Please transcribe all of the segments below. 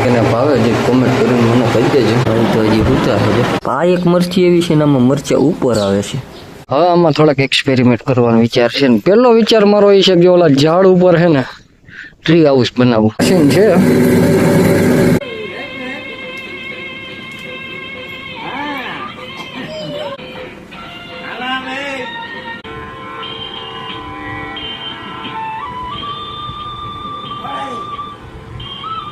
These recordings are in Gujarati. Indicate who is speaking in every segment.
Speaker 1: કેને ભાવે જે કોમેન્ટ કરીને મને કહી દેજો. તો હજી પૂછતા છે આ એક મરચી એવી છે ને આમાં મરચા ઉપર આવે છે. હવે આમાં થોડાક એક્સપેરિમેન્ટ કરવાનો વિચાર છે ને પહેલો વિચાર મારો એ છે કે ઓલા ઝાડ ઉપર છે ને ટ્રી હાઉસ બનાવવું છે.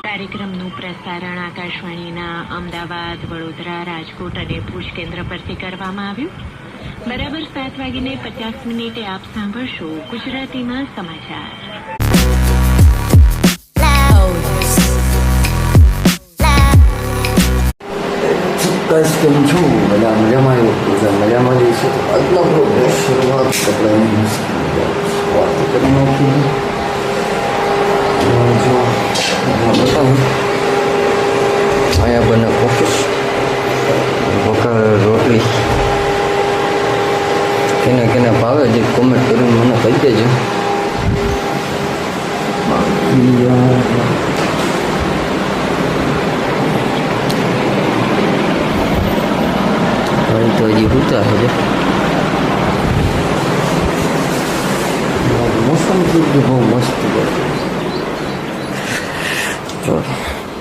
Speaker 2: કાર્યક્રમનું પ્રસારણ આકાશવાણીના અમદાવાદ, વડોદરા, રાજકોટ અને ભુજ કેન્દ્ર પરથી કરવામાં આવ્યું. બરાબર 7:50 આપ સાંભળશો ગુજરાતીમાં સમાચાર.
Speaker 1: ચોક્કસ કેમ છું? બધા મજામાં આવ્યો મજામાં જઈશું. આજનો પ્રોગ્રેસ શરૂઆત આપણે વાત કરી નાખી. જો બતાવું અહીંયા બને કોફી વઘાર રોટલી કેને ભાવે જે કોમેન્ટ કરીને મને કહી દેજો. તો હજી પૂછતા છે મોસમ બહુ મસ્ત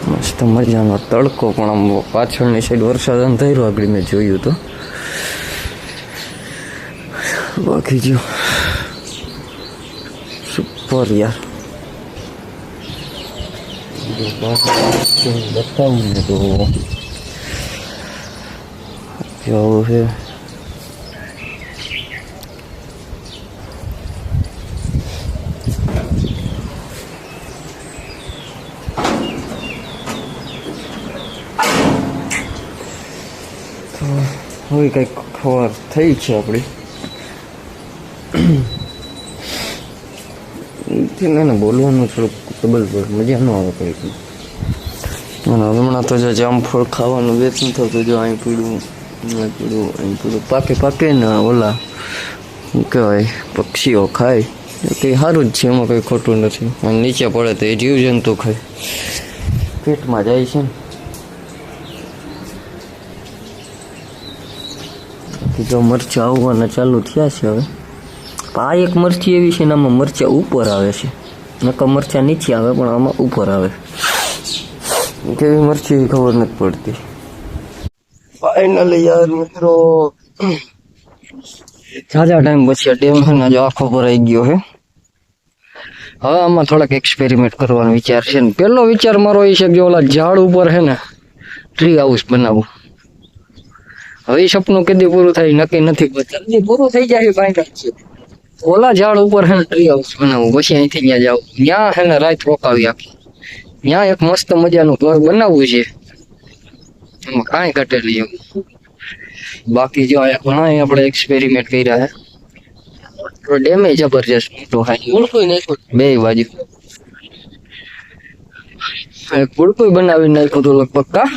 Speaker 1: મસ્ત મજાનો તડકો પણ આમ પાછળની સાઈડ વરસાદ અંધાર્યો આગળ મેં જોયું તો બાકી જો સુપર યાર બતાવું ને તો કેવું છે. હવે કંઈક ખબર થઈ છે આપણી ને બોલવાનું થોડુંક ડબલ પડે મજા ન આવે કંઈક. અને હમણાં તો જો જામફળ ખાવાનું વેચતું થતું જો અહીં પીળું પાકે ને ઓલા શું કહેવાય પક્ષીઓ ખાય કંઈ સારું જ છે એમાં કંઈ ખોટું નથી. અને નીચે પડે તો એ જીવજંતુ ખાય પેટમાં જાય છે ને. જો મરચાં આવવાના ચાલુ થયા છે હવે. આ એક મરચી એવી છે ને આમાં મરચાં ઉપર આવે છે નકર મરચાં નીચે આવે પણ આમાં ઉપર આવે. કેવી મરચી ખબર નથી પડતી. ફાઇનલી યાર મિત્રો ઝાઝા ટાઈમ પછી ડેમ છે ને જો આખો ભરાઈ ગયો છે. હવે આમાં થોડાક એક્સપેરિમેન્ટ કરવાનો વિચાર છે ને પહેલો વિચાર મારો એ છે કે ઓલા ઝાડ ઉપર છે ને ટ્રી હાઉસ બનાવવું. હવે એ સપનું કદી પૂરું થાય નક્કી નથી. જલ્દી પૂરું થઈ જાય બાય છે. ઓલા ઝાડ ઉપર છે ને ટ્રી હાઉસ બનાવવું પછી અહીંથી ત્યાં જાવ ત્યાં છે ને રાત રોકાવી આખી ત્યાં એક મસ્ત મજાનું ઘર બનાવવું છે. એમાં કાંઈ ઘટે નહીં એવું. બાકી જો ઘણા આપણે એક્સપેરિમેન્ટ કર્યા છે. ડેમેજ જબરજસ્ત મોટો બે બાજુ એક ઉડકું બનાવી નાખ્યું હતું લગભગ કા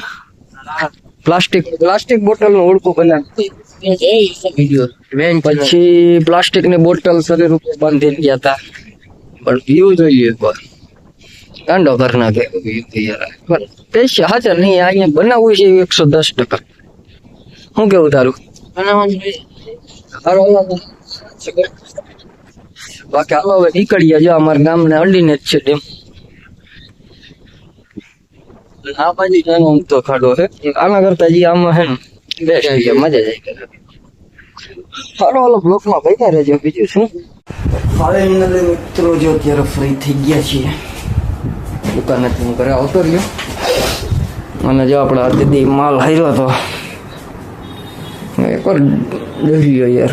Speaker 1: પ્લાસ્ટિક બોટલ નું ઉડકું બનાવ્યું. પછી પ્લાસ્ટિક ની બોટલ શરીર ઉપર બાંધી ગયા હતા. પણ વ્યૂ જોઈએ એકવાર કાંડો કરી નાખે પૈસા હાજર નહીં. અહીંયા બનાવવું છે 110%. શું કેવું તારું? બાકી હાલો હવે નીકળીએ. જો અમારા ગામને અડીને જ છે ડેમ. આ બાજુ જવાનો તો ખાડો છે આના કરતા જે આમાં છે ને બેસ્ટ છે મજા જાય. સારો હાલો બ્લોકમાં ભેગા રહેજો. બીજું શું ફાઇનલી મિત્રો જો અત્યારે ફ્રી થઈ ગયા છીએ દુકાનેથી હું ઘરે આવતો રહ્યો. અને જો આપણે દીદી માલ હાર્યો હતો એકવાર ડર્યો યાર.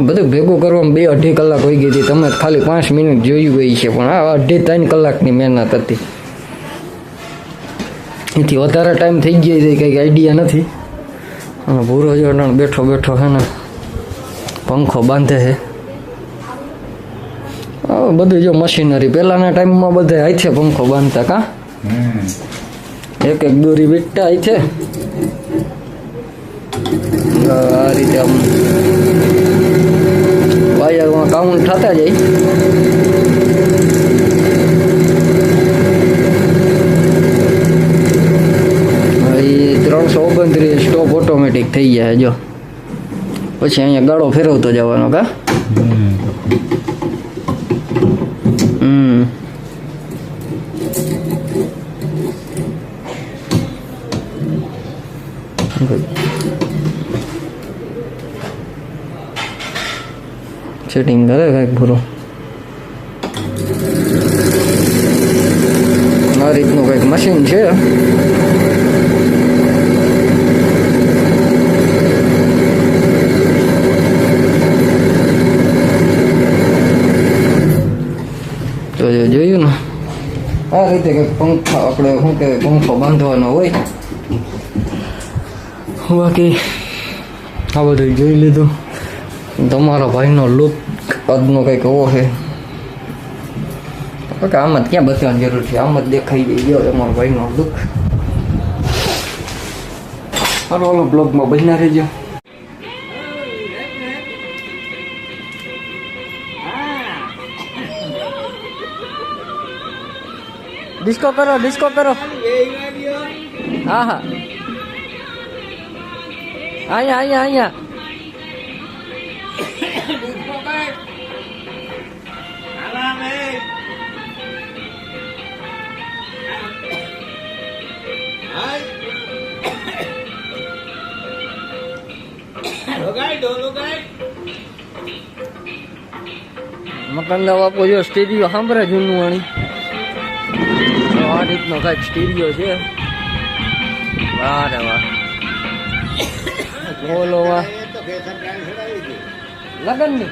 Speaker 1: બધું ભેગું કરવામાં 2-2.5 કલાક હોઈ ગઈ હતી. તમે ખાલી 5 મિનિટ જોઈ ગઈ છે પણ આ 2.5-3 કલાકની મહેનત હતી. એથી વધારે ટાઈમ થઈ ગયો છે કંઈક આઈડિયા નથી. અને ભૂરો જોડાણ બેઠો છે ને પંખો બાંધે છે. બધું જો મશીનરી પહેલાના ટાઈમમાં બધા હાથે પંખો બાંધતા કા એક દોરી વીટતા હાથે આ રીતે આમ વાયરમાં કાઉન્ટ થતા જાય. 132 સ્ટોપ ઓટોમેટિક થઈ જાય જો. પછી અહીંયા ગાળો ફેરવતો જવાનો કા. સેટિંગ કરે કંઈક પૂરું આ રીતનું કંઈક મશીન છે. તો જોયું ને આ રીતે કંઈક પંખા આપણે શું કહેવાય પંખો બાંધવાનો હોય. બાકી આ બધું જોઈ લીધું. તમારા ભાઈનો લુક આજનો કંઈક એવો છે. ઓકે આમ જ ક્યાં બતાવવાની જરૂર છે, આમ જ દેખાઈ ગયો તમારા ભાઈનો લુક. હાલો હાલો બ્લોગમાં બન્યા રહેજો. ડિસ્કો કરો ડિસ્કો કરો. હા હા અહીંયા અહીંયા અહીંયા મકંદા બાપુ જો સ્ટેડિયો સાંભળે જૂનું વાણી આ રીતનો કાંઈક સ્ટેડિયો છે. વાહ રે વાહ બોલો વાહ લગનની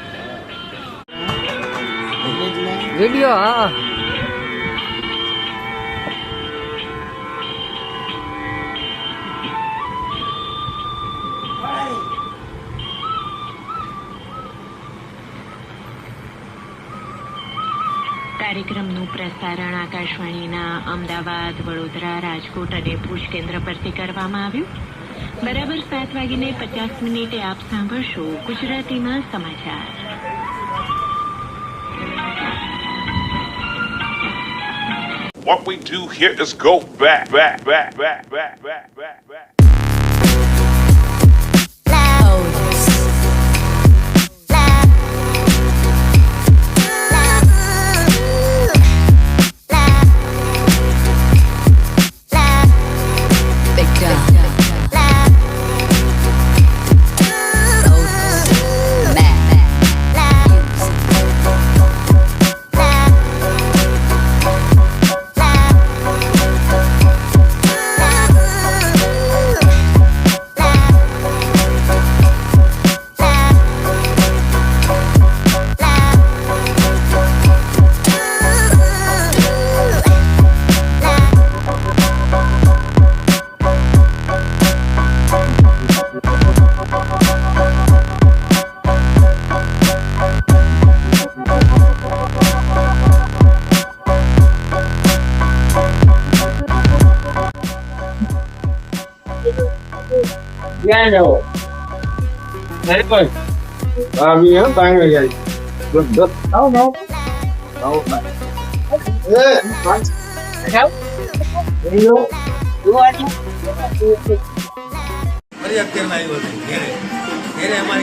Speaker 1: વિડીયો હા
Speaker 2: કાર્યક્રમનું પ્રસારણ આકાશવાણીના અમદાવાદ, વડોદરા, રાજકોટ અને ભુજ કેન્દ્ર પરથી કરવામાં આવ્યું. બરાબર 7:50 આપ સાંભળશો ગુજરાતીમાં સમાચાર.
Speaker 3: What we do here is go back.
Speaker 4: Nghe đâu thế coi mi nó tan rồi vậy được được đâu đâu đâu ê đâu đi luôn đúng anh
Speaker 5: ફરી અત્યારમાં આવ્યો છે ઘેરે ઘેરે અમારે